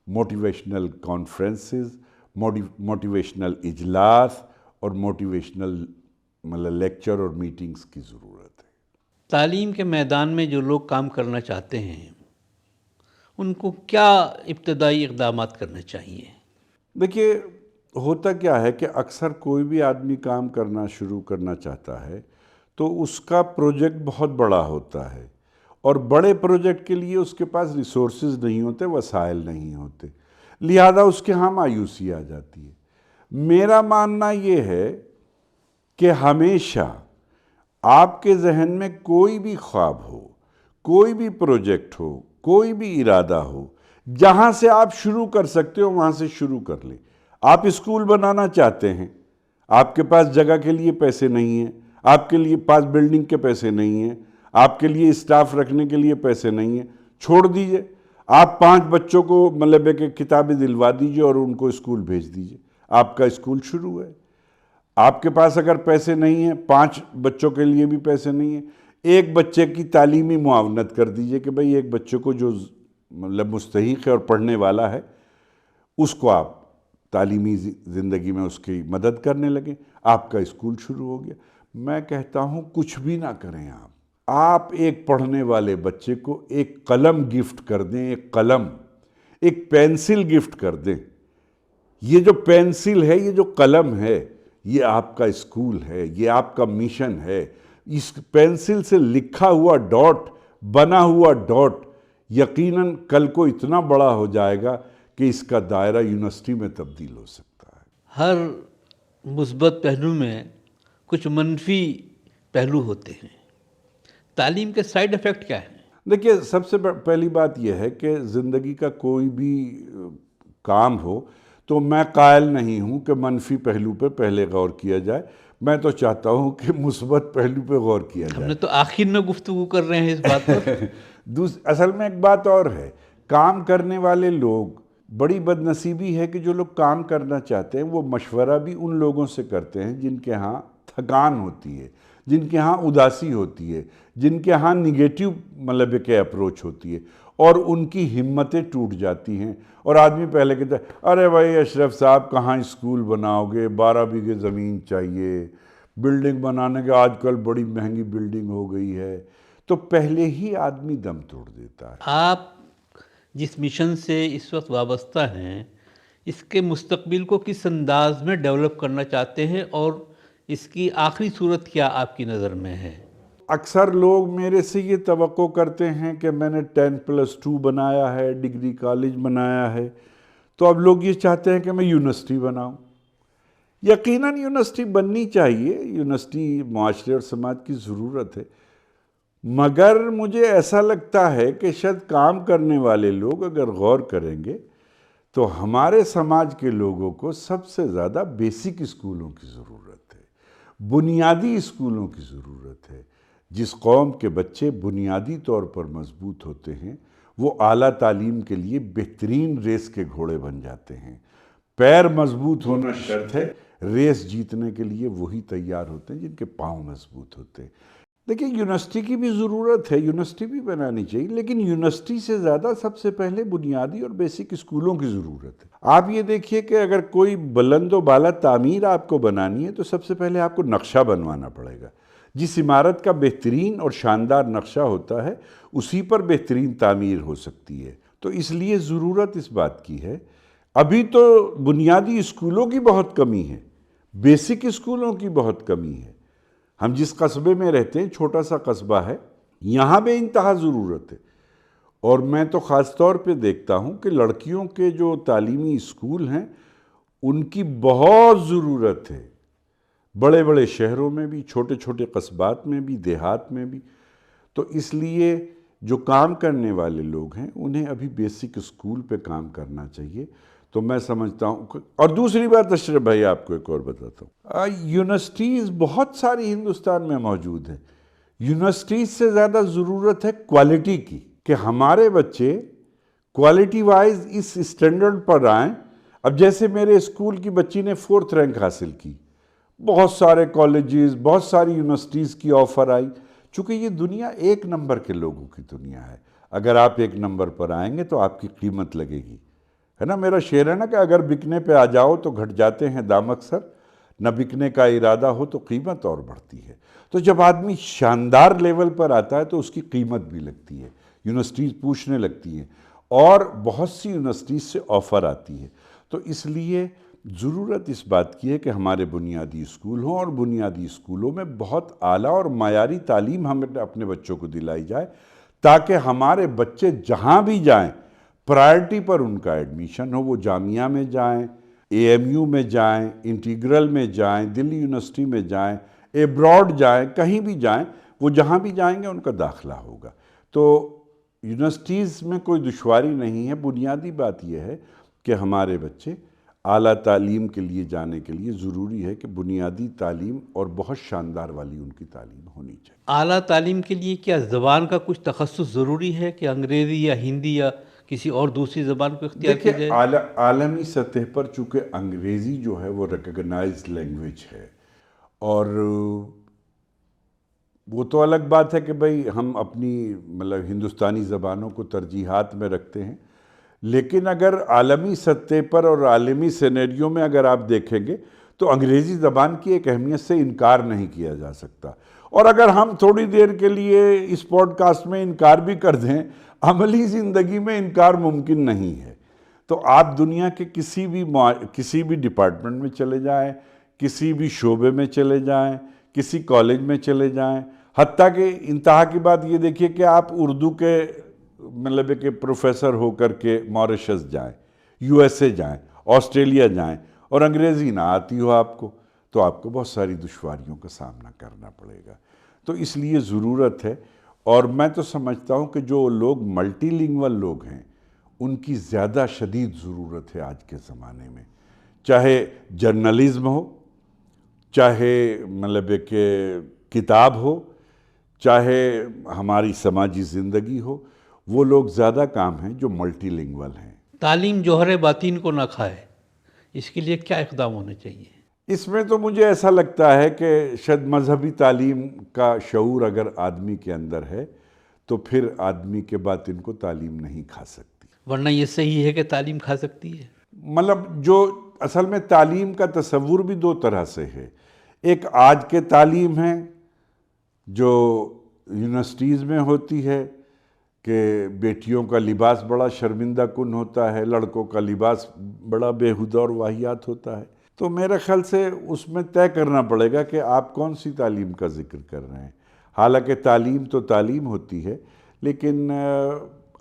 موٹیویشنل کانفرنسز، موٹیویشنل اجلاس اور موٹیویشنل لیکچر اور میٹنگز کی ضرورت ہے۔ تعلیم کے میدان میں جو لوگ کام کرنا چاہتے ہیں ان کو کیا ابتدائی اقدامات کرنے چاہیے؟ دیکھیے، ہوتا کیا ہے کہ اکثر کوئی بھی آدمی کام کرنا شروع کرنا چاہتا ہے تو اس کا پروجیکٹ بہت بڑا ہوتا ہے، اور بڑے پروجیکٹ کے لیے اس کے پاس ریسورسز نہیں ہوتے، وسائل نہیں ہوتے، لہذا اس کے ہاں مایوسی آ جاتی ہے۔ میرا ماننا یہ ہے کہ ہمیشہ آپ کے ذہن میں کوئی بھی خواب ہو، کوئی بھی پروجیکٹ ہو، کوئی بھی ارادہ ہو، جہاں سے آپ شروع کر سکتے ہو وہاں سے شروع کر لیں۔ آپ اسکول بنانا چاہتے ہیں، آپ کے پاس جگہ کے لیے پیسے نہیں ہیں، آپ کے لیے پاس بلڈنگ کے پیسے نہیں ہیں، آپ کے لیے اسٹاف رکھنے کے لیے پیسے نہیں ہیں، چھوڑ دیجئے۔ آپ 5 بچوں کو کہ کتابیں دلوا دیجئے اور ان کو اسکول بھیج دیجئے، آپ کا اسکول شروع ہے۔ آپ کے پاس اگر پیسے نہیں ہیں، 5 بچوں کے لیے بھی پیسے نہیں ہیں، ایک بچے کی تعلیمی معاونت کر دیجئے کہ بھئی ایک بچے کو جو مستحق ہے اور پڑھنے والا ہے، اس کو آپ تعلیمی زندگی میں اس کی مدد کرنے لگیں، آپ کا اسکول شروع ہو گیا۔ میں کہتا ہوں کچھ بھی نہ کریں، آپ ایک پڑھنے والے بچے کو ایک قلم گفٹ کر دیں، ایک قلم، ایک پینسل گفٹ کر دیں۔ یہ جو پینسل ہے، یہ جو قلم ہے، یہ آپ کا اسکول ہے، یہ آپ کا مشن ہے۔ اس پینسل سے لکھا ہوا ڈاٹ، بنا ہوا ڈاٹ یقیناً کل کو اتنا بڑا ہو جائے گا کہ اس کا دائرہ یونیورسٹی میں تبدیل ہو سکتا ہے۔ ہر مثبت پہلو میں کچھ منفی پہلو ہوتے ہیں، تعلیم کے سائیڈ ایفیکٹ کیا ہیں؟ دیکھیے، سب سے پہلی بات یہ ہے کہ زندگی کا کوئی بھی کام ہو تو میں قائل نہیں ہوں کہ منفی پہلو پہ پہلے غور کیا جائے، میں تو چاہتا ہوں کہ مثبت پہلو پہ غور کیا ہم جائے۔ نے تو آخر میں گفتگو کر رہے ہیں اس بات پر۔ اصل میں ایک بات اور ہے، کام کرنے والے لوگ، بڑی بد نصیبی ہے کہ جو لوگ کام کرنا چاہتے ہیں وہ مشورہ بھی ان لوگوں سے کرتے ہیں جن کے ہاں تھکان ہوتی ہے، جن کے ہاں اداسی ہوتی ہے، جن کے ہاں نگیٹو مطلب کہ اپروچ ہوتی ہے، اور ان کی ہمتیں ٹوٹ جاتی ہیں، اور آدمی پہلے کہتا ہے ارے بھائی اشرف صاحب کہاں اسکول بناؤ گے، 12 بیگھے زمین چاہیے، بلڈنگ بنانے کے آج کل بڑی مہنگی بلڈنگ ہو گئی ہے، تو پہلے ہی آدمی دم توڑ دیتا ہے۔ آپ جس مشن سے اس وقت وابستہ ہیں، اس کے مستقبل کو کس انداز میں ڈیولپ کرنا چاہتے ہیں، اور اس کی آخری صورت کیا آپ کی نظر میں ہے؟ اکثر لوگ میرے سے یہ توقع کرتے ہیں کہ میں نے 10+2 بنایا ہے، ڈگری کالج بنایا ہے، تو اب لوگ یہ چاہتے ہیں کہ میں یونیورسٹی بناؤں۔ یقیناً یونیورسٹی بننی چاہیے، یونیورسٹی معاشرے اور سماج کی ضرورت ہے، مگر مجھے ایسا لگتا ہے کہ شاید کام کرنے والے لوگ اگر غور کریں گے تو ہمارے سماج کے لوگوں کو سب سے زیادہ بیسک اسکولوں کی ضرورت ہے، بنیادی اسکولوں کی ضرورت ہے۔ جس قوم کے بچے بنیادی طور پر مضبوط ہوتے ہیں وہ اعلیٰ تعلیم کے لیے بہترین ریس کے گھوڑے بن جاتے ہیں۔ پیر مضبوط ہونا شرط ہے، ریس جیتنے کے لیے وہی تیار ہوتے ہیں جن کے پاؤں مضبوط ہوتے ہیں۔ دیکھیں یونیورسٹی کی بھی ضرورت ہے، یونیورسٹی بھی بنانی چاہیے، لیکن یونیورسٹی سے زیادہ سب سے پہلے بنیادی اور بیسک اسکولوں کی ضرورت ہے۔ آپ یہ دیکھیے کہ اگر کوئی بلند و بالا تعمیر آپ کو بنانی ہے تو سب سے پہلے آپ کو نقشہ بنوانا پڑے گا۔ جس عمارت کا بہترین اور شاندار نقشہ ہوتا ہے اسی پر بہترین تعمیر ہو سکتی ہے۔ تو اس لیے ضرورت اس بات کی ہے، ابھی تو بنیادی اسکولوں کی بہت کمی ہے، بیسک اسکولوں کی بہت کمی ہے۔ ہم جس قصبے میں رہتے ہیں چھوٹا سا قصبہ ہے، یہاں بے انتہا ضرورت ہے، اور میں تو خاص طور پہ دیکھتا ہوں کہ لڑکیوں کے جو تعلیمی اسکول ہیں ان کی بہت ضرورت ہے، بڑے بڑے شہروں میں بھی، چھوٹے چھوٹے قصبات میں بھی، دیہات میں بھی۔ تو اس لیے جو کام کرنے والے لوگ ہیں انہیں ابھی بیسک اسکول پہ کام کرنا چاہیے۔ تو میں سمجھتا ہوں، اور دوسری بات اشرف بھائی آپ کو ایک اور بتاتا ہوں، یونیورسٹیز بہت ساری ہندوستان میں موجود ہیں، یونیورسٹیز سے زیادہ ضرورت ہے کوالٹی کی، کہ ہمارے بچے کوالٹی وائز اس اسٹینڈرڈ پر آئیں۔ اب جیسے میرے اسکول کی بچی نے 4th رینک حاصل کی، بہت سارے کالجز، بہت ساری یونیورسٹیز کی آفر آئی، چونکہ یہ دنیا ایک نمبر کے لوگوں کی دنیا ہے، اگر آپ ایک نمبر پر آئیں گے تو آپ کی قیمت لگے گی، ہے نا؟ میرا شعر ہے نا کہ اگر بکنے پہ آ جاؤ تو گھٹ جاتے ہیں دام اکثر، نہ بکنے کا ارادہ ہو تو قیمت اور بڑھتی ہے۔ تو جب آدمی شاندار لیول پر آتا ہے تو اس کی قیمت بھی لگتی ہے، یونیورسٹیز پوچھنے لگتی ہیں، اور بہت سی یونیورسٹیز سے آفر آتی ہے۔ تو اس لیے ضرورت اس بات کی ہے کہ ہمارے بنیادی اسکول ہوں، اور بنیادی اسکولوں میں بہت اعلیٰ اور معیاری تعلیم ہمیں اپنے بچوں کو دلائی جائے، تاکہ ہمارے بچے جہاں بھی جائیں پرائرٹی پر ان کا ایڈمیشن ہو، وہ جامعہ میں جائیں، AMU میں جائیں، انٹیگرل میں جائیں، دلی یونیورسٹی میں جائیں، ایبراڈ جائیں، کہیں بھی جائیں، وہ جہاں بھی جائیں گے ان کا داخلہ ہوگا۔ تو یونیورسٹیز میں کوئی دشواری نہیں ہے، بنیادی بات یہ ہے کہ ہمارے بچے اعلیٰ تعلیم کے لیے جانے کے لیے ضروری ہے کہ بنیادی تعلیم اور بہت شاندار والی ان کی تعلیم ہونی چاہیے۔ اعلیٰ تعلیم کے لیے کیا زبان کا کچھ تخصص ضروری ہے کہ انگریزی یا ہندی یا کسی اور دوسری زبان کو اختیار کیا دیکھیں جائے؟ عالمی سطح پر چونکہ انگریزی جو ہے وہ ریکگنائزڈ لینگویج ہے، اور وہ تو الگ بات ہے کہ بھئی ہم اپنی مطلب ہندوستانی زبانوں کو ترجیحات میں رکھتے ہیں، لیکن اگر عالمی سطح پر اور عالمی سینیریو میں اگر آپ دیکھیں گے تو انگریزی زبان کی ایک اہمیت سے انکار نہیں کیا جا سکتا، اور اگر ہم تھوڑی دیر کے لیے اس پوڈ کاسٹ میں انکار بھی کر دیں، عملی زندگی میں انکار ممکن نہیں ہے۔ تو آپ دنیا کے کسی بھی ڈپارٹمنٹ میں چلے جائیں، کسی بھی شعبے میں چلے جائیں، کسی کالج میں چلے جائیں، حتیٰ کہ انتہا کی بات یہ دیکھیے کہ آپ اردو کے مطلب کہ پروفیسر ہو کر کے موریشس جائیں، USA جائیں، آسٹریلیا جائیں، اور انگریزی نہ آتی ہو آپ کو، تو آپ کو بہت ساری دشواریوں کا سامنا کرنا پڑے گا۔ تو اس لیے ضرورت ہے، اور میں تو سمجھتا ہوں کہ جو لوگ ملٹی لنگول لوگ ہیں ان کی زیادہ شدید ضرورت ہے آج کے زمانے میں، چاہے جرنلزم ہو، چاہے مطلب کہ کتاب ہو، چاہے ہماری سماجی زندگی ہو، وہ لوگ زیادہ کام ہیں جو ملٹی لنگول ہیں۔ تعلیم جوہر باطن کو نہ کھائے، اس کے لیے کیا اقدام ہونے چاہیے؟ اس میں تو مجھے ایسا لگتا ہے کہ شاید مذہبی تعلیم کا شعور اگر آدمی کے اندر ہے تو پھر آدمی کے باطن کو تعلیم نہیں کھا سکتی۔ ورنہ یہ صحیح ہے کہ تعلیم کھا سکتی ہے؟ مطلب جو اصل میں تعلیم کا تصور بھی دو طرح سے ہے۔ ایک آج کے تعلیم ہے جو یونیورسٹیز میں ہوتی ہے کہ بیٹیوں کا لباس بڑا شرمندہ کن ہوتا ہے، لڑکوں کا لباس بڑا بیہودہ اور واہیات ہوتا ہے۔ تو میرے خیال سے اس میں طے کرنا پڑے گا کہ آپ کون سی تعلیم کا ذکر کر رہے ہیں۔ حالانکہ تعلیم تو تعلیم ہوتی ہے، لیکن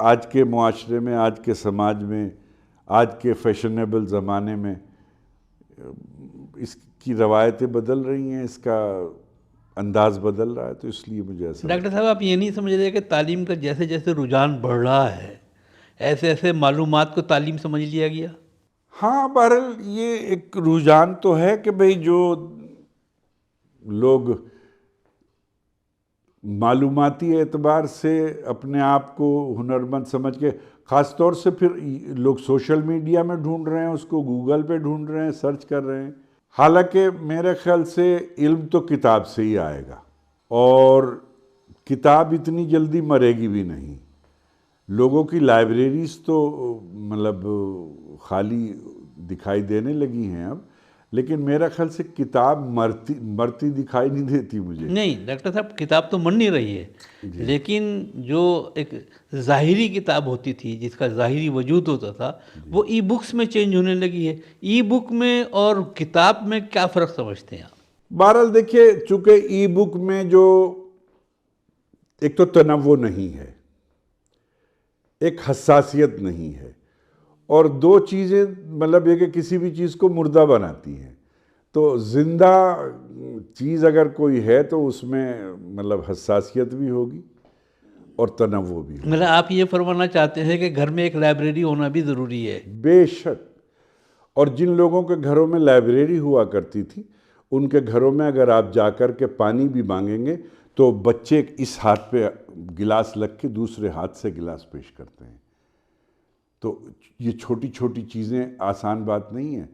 آج کے معاشرے میں، آج کے سماج میں، آج کے فیشنیبل زمانے میں اس کی روایتیں بدل رہی ہیں، اس کا انداز بدل رہا ہے، تو اس لیے مجھے ایسا ڈاکٹر صاحب آپ یہ نہیں سمجھ رہے کہ تعلیم کا جیسے جیسے رجحان بڑھ رہا ہے ایسے ایسے معلومات کو تعلیم سمجھ لیا گیا؟ ہاں، بہرحال یہ ایک رجحان تو ہے کہ بھئی جو لوگ معلوماتی اعتبار سے اپنے آپ کو ہنرمند سمجھ کے، خاص طور سے پھر لوگ سوشل میڈیا میں ڈھونڈ رہے ہیں، اس کو گوگل پہ ڈھونڈ رہے ہیں، سرچ کر رہے ہیں۔ حالانکہ میرے خیال سے علم تو کتاب سے ہی آئے گا، اور کتاب اتنی جلدی مرے گی بھی نہیں۔ لوگوں کی لائبریریز تو مطلب خالی دکھائی دینے لگی ہیں اب، لیکن میرا خیال سے کتاب مرتی دکھائی نہیں دیتی مجھے۔ نہیں ڈاکٹر صاحب، کتاب تو من نہیں رہی ہے، لیکن جو ایک ظاہری کتاب ہوتی تھی جس کا ظاہری وجود ہوتا تھا وہ ای بکس میں چینج ہونے لگی ہے۔ ای بک میں اور کتاب میں کیا فرق سمجھتے ہیں آپ؟ بہرحال دیکھیے، چونکہ ای بک میں جو ایک تو تنوع نہیں ہے، ایک حساسیت نہیں ہے، اور دو چیزیں مطلب یہ کہ کسی بھی چیز کو مردہ بناتی ہیں۔ تو زندہ چیز اگر کوئی ہے تو اس میں مطلب حساسیت بھی ہوگی اور تنوع بھی ہوگی۔ مطلب آپ یہ فرمانا چاہتے ہیں کہ گھر میں ایک لائبریری ہونا بھی ضروری ہے؟ بے شک۔ اور جن لوگوں کے گھروں میں لائبریری ہوا کرتی تھی، ان کے گھروں میں اگر آپ جا کر کے پانی بھی مانگیں گے تو بچے اس ہاتھ پہ گلاس لگ کے دوسرے ہاتھ سے گلاس پیش کرتے ہیں۔ تو یہ چھوٹی چھوٹی چیزیں آسان بات نہیں ہیں۔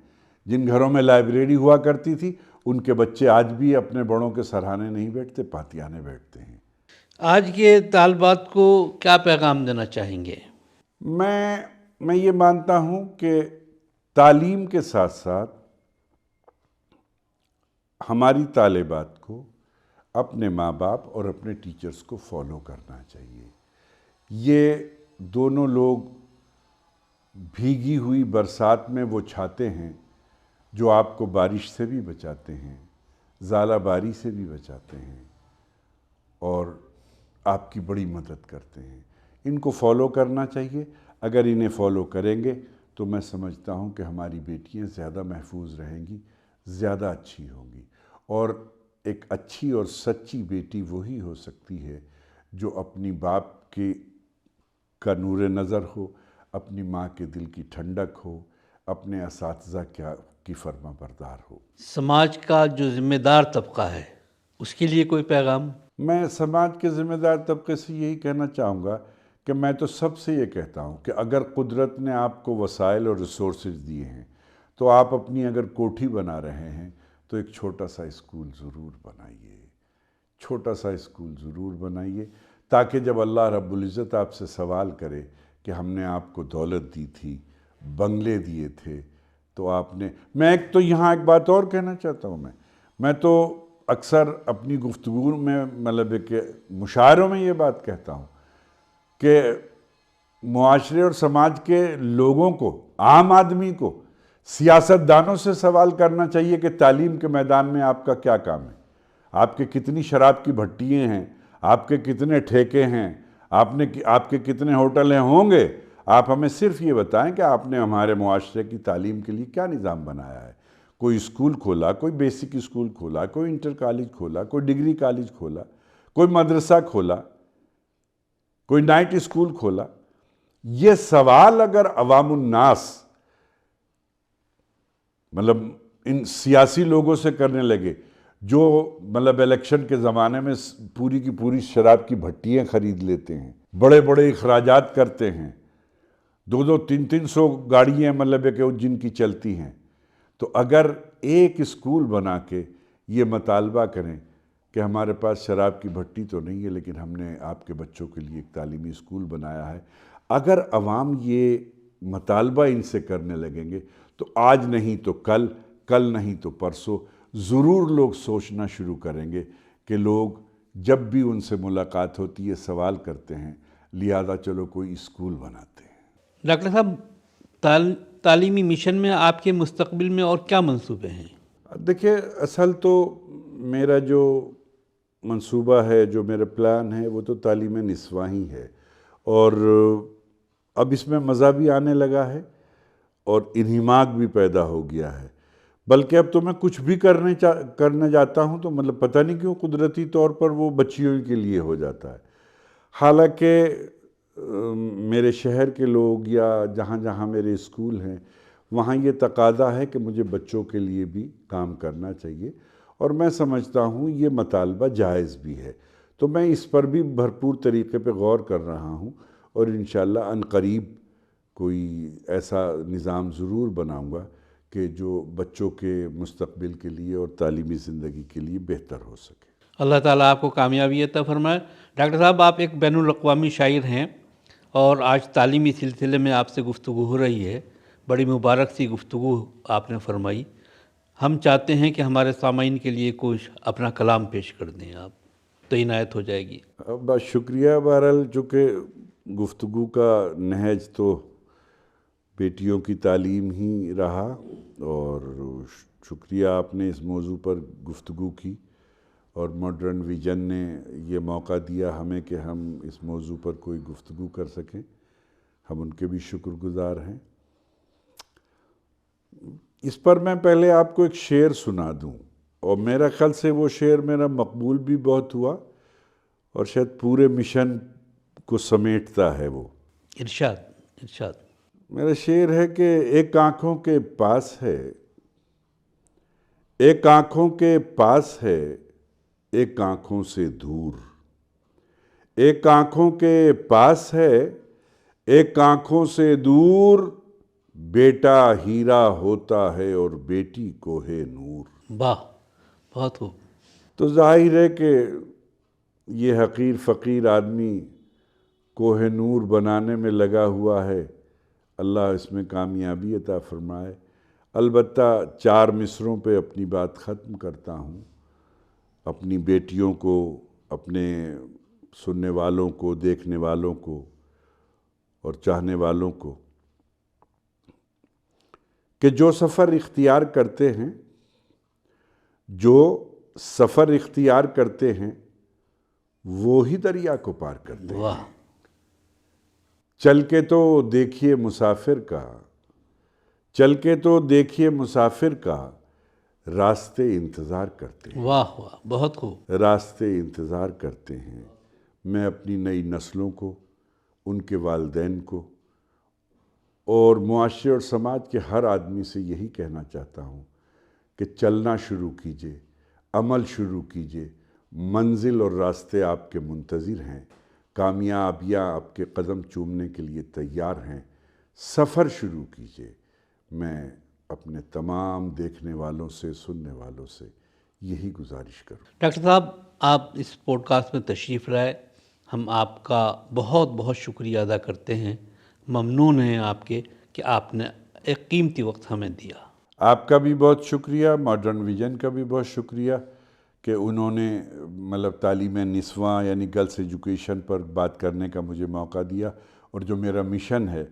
جن گھروں میں لائبریری ہوا کرتی تھی ان کے بچے آج بھی اپنے بڑوں کے سرہانے نہیں بیٹھتے، پاتیانے بیٹھتے ہیں۔ آج کے طالبات کو کیا پیغام دینا چاہیں گے؟ میں یہ مانتا ہوں کہ تعلیم کے ساتھ ساتھ ہماری طالبات کو اپنے ماں باپ اور اپنے ٹیچرز کو فالو کرنا چاہیے۔ یہ دونوں لوگ بھیگی ہوئی برسات میں وہ چھاتے ہیں جو آپ کو بارش سے بھی بچاتے ہیں، ژالہ باری سے بھی بچاتے ہیں، اور آپ کی بڑی مدد کرتے ہیں۔ ان کو فالو کرنا چاہیے۔ اگر انہیں فالو کریں گے تو میں سمجھتا ہوں کہ ہماری بیٹیاں زیادہ محفوظ رہیں گی، زیادہ اچھی ہوں گی، اور ایک اچھی اور سچی بیٹی وہی ہو سکتی ہے جو اپنی باپ کا نور نظر ہو، اپنی ماں کے دل کی ٹھنڈک ہو، اپنے اساتذہ کی فرما بردار ہو۔ سماج کا جو ذمہ دار طبقہ ہے اس کے لیے کوئی پیغام؟ میں سماج کے ذمہ دار طبقے سے یہی کہنا چاہوں گا کہ میں تو سب سے یہ کہتا ہوں کہ اگر قدرت نے آپ کو وسائل اور ریسورسز دیے ہیں تو آپ اپنی اگر کوٹھی بنا رہے ہیں تو ایک چھوٹا سا اسکول ضرور بنائیے، چھوٹا سا اسکول ضرور بنائیے، تاکہ جب اللہ رب العزت آپ سے سوال کرے کہ ہم نے آپ کو دولت دی تھی، بنگلے دیے تھے، تو آپ نے… میں یہاں ایک بات اور کہنا چاہتا ہوں، میں تو اکثر اپنی گفتگو میں مطلب کہ مشاعروں میں یہ بات کہتا ہوں کہ معاشرے اور سماج کے لوگوں کو، عام آدمی کو، سیاست دانوں سے سوال کرنا چاہیے کہ تعلیم کے میدان میں آپ کا کیا کام ہے؟ آپ کے کتنی شراب کی بھٹیاں ہیں؟ آپ کے کتنے ٹھیکے ہیں؟ آپ کے کتنے ہوٹل ہیں ہوں گے؟ آپ ہمیں صرف یہ بتائیں کہ آپ نے ہمارے معاشرے کی تعلیم کے لیے کیا نظام بنایا ہے؟ کوئی اسکول کھولا، کوئی بیسک اسکول کھولا، کوئی انٹر کالج کھولا، کوئی ڈگری کالج کھولا، کوئی مدرسہ کھولا، کوئی نائٹ اسکول کھولا؟ یہ سوال اگر عوام الناس مطلب ان سیاسی لوگوں سے کرنے لگے جو مطلب الیکشن کے زمانے میں پوری کی پوری شراب کی بھٹیاں خرید لیتے ہیں، بڑے بڑے اخراجات کرتے ہیں، 200-300 گاڑیاں مطلب ہے کہ جن کی چلتی ہیں، تو اگر ایک اسکول بنا کے یہ مطالبہ کریں کہ ہمارے پاس شراب کی بھٹی تو نہیں ہے لیکن ہم نے آپ کے بچوں کے لیے ایک تعلیمی اسکول بنایا ہے، اگر عوام یہ مطالبہ ان سے کرنے لگیں گے تو آج نہیں تو کل، کل نہیں تو پرسوں ضرور لوگ سوچنا شروع کریں گے کہ لوگ جب بھی ان سے ملاقات ہوتی ہے سوال کرتے ہیں، لہذا چلو کوئی اسکول بناتے ہیں۔ ڈاکٹر صاحب، تعلیمی مشن میں آپ کے مستقبل میں اور کیا منصوبے ہیں؟ دیکھیے، اصل تو میرا جو منصوبہ ہے، جو میرا پلان ہے، وہ تو تعلیم نسواں ہی ہے، اور اب اس میں مزہ بھی آنے لگا ہے اور انہماک بھی پیدا ہو گیا ہے، بلکہ اب تو میں کچھ بھی کرنے جاتا ہوں تو مطلب پتہ نہیں کیوں قدرتی طور پر وہ بچیوں کے لیے ہو جاتا ہے، حالانکہ میرے شہر کے لوگ یا جہاں جہاں میرے اسکول ہیں وہاں یہ تقاضا ہے کہ مجھے بچوں کے لیے بھی کام کرنا چاہیے، اور میں سمجھتا ہوں یہ مطالبہ جائز بھی ہے، تو میں اس پر بھی بھرپور طریقے پہ غور کر رہا ہوں، اور انشاءاللہ عنقریب کوئی ایسا نظام ضرور بناؤں گا کہ جو بچوں کے مستقبل کے لیے اور تعلیمی زندگی کے لیے بہتر ہو سکے۔ اللہ تعالیٰ آپ کو کامیابی عطا فرمائے۔ ڈاکٹر صاحب، آپ ایک بین الاقوامی شاعر ہیں اور آج تعلیمی سلسلے میں آپ سے گفتگو ہو رہی ہے، بڑی مبارک سی گفتگو آپ نے فرمائی۔ ہم چاہتے ہیں کہ ہمارے سامعین کے لیے کچھ اپنا کلام پیش کر دیں آپ، تو عنایت ہو جائے گی۔ بس شکریہ، بہرحال چونکہ گفتگو کا نہج تو بیٹیوں کی تعلیم ہی رہا، اور شکریہ آپ نے اس موضوع پر گفتگو کی، اور ماڈرن ویژن نے یہ موقع دیا ہمیں کہ ہم اس موضوع پر کوئی گفتگو کر سکیں، ہم ان کے بھی شکر گزار ہیں۔ اس پر میں پہلے آپ کو ایک شعر سنا دوں، اور میرا خیال سے وہ شعر میرا مقبول بھی بہت ہوا اور شاید پورے مشن کو سمیٹتا ہے۔ وہ ارشاد ارشاد۔ میرا شعر ہے کہ ایک آنکھوں کے پاس ہے، ایک آنکھوں کے پاس ہے، ایک آنکھوں سے دور، ایک آنکھوں کے پاس ہے، ایک آنکھوں سے دور، بیٹا ہیرا ہوتا ہے اور بیٹی کوہ نور۔ واہ، بہت خوب۔ تو ظاہر ہے کہ یہ حقیر فقیر آدمی کوہ نور بنانے میں لگا ہوا ہے، اللہ اس میں کامیابی عطا فرمائے۔ البتہ 4 مصروں پہ اپنی بات ختم کرتا ہوں، اپنی بیٹیوں کو، اپنے سننے والوں کو، دیکھنے والوں کو اور چاہنے والوں کو، کہ جو سفر اختیار کرتے ہیں، جو سفر اختیار کرتے ہیں وہی دریا کو پار کرتے ہیں۔ واہ، چل کے تو دیکھیے مسافر کا، چل کے تو دیکھیے مسافر کا، راستے انتظار کرتے ہیں، واہ واہ، بہت خوب۔ راستے انتظار کرتے ہیں۔ میں اپنی نئی نسلوں کو، ان کے والدین کو اور معاشرے اور سماج کے ہر آدمی سے یہی کہنا چاہتا ہوں کہ چلنا شروع کیجئے، عمل شروع کیجئے، منزل اور راستے آپ کے منتظر ہیں، کامیابیاں آپ کے قدم چومنے کے لیے تیار ہیں، سفر شروع کیجئے۔ میں اپنے تمام دیکھنے والوں سے، سننے والوں سے یہی گزارش کروں۔ ڈاکٹر صاحب، آپ اس پوڈ کاسٹ میں تشریف لائے، ہم آپ کا بہت بہت شکریہ ادا کرتے ہیں، ممنون ہیں آپ کے کہ آپ نے ایک قیمتی وقت ہمیں دیا۔ آپ کا بھی بہت شکریہ، ماڈرن ویژن کا بھی بہت شکریہ کہ انہوں نے مطلب تعلیم نسواں یعنی گرلس ایجوکیشن پر بات کرنے کا مجھے موقع دیا، اور جو میرا مشن ہے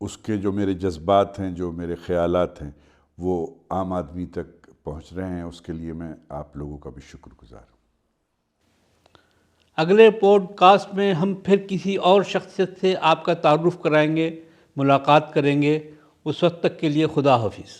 اس کے جو میرے جذبات ہیں، جو میرے خیالات ہیں، وہ عام آدمی تک پہنچ رہے ہیں، اس کے لیے میں آپ لوگوں کا بھی شکر گزار ہوں۔ اگلے پوڈ کاسٹ میں ہم پھر کسی اور شخصیت سے آپ کا تعارف کرائیں گے، ملاقات کریں گے۔ اس وقت تک کے لیے خدا حافظ۔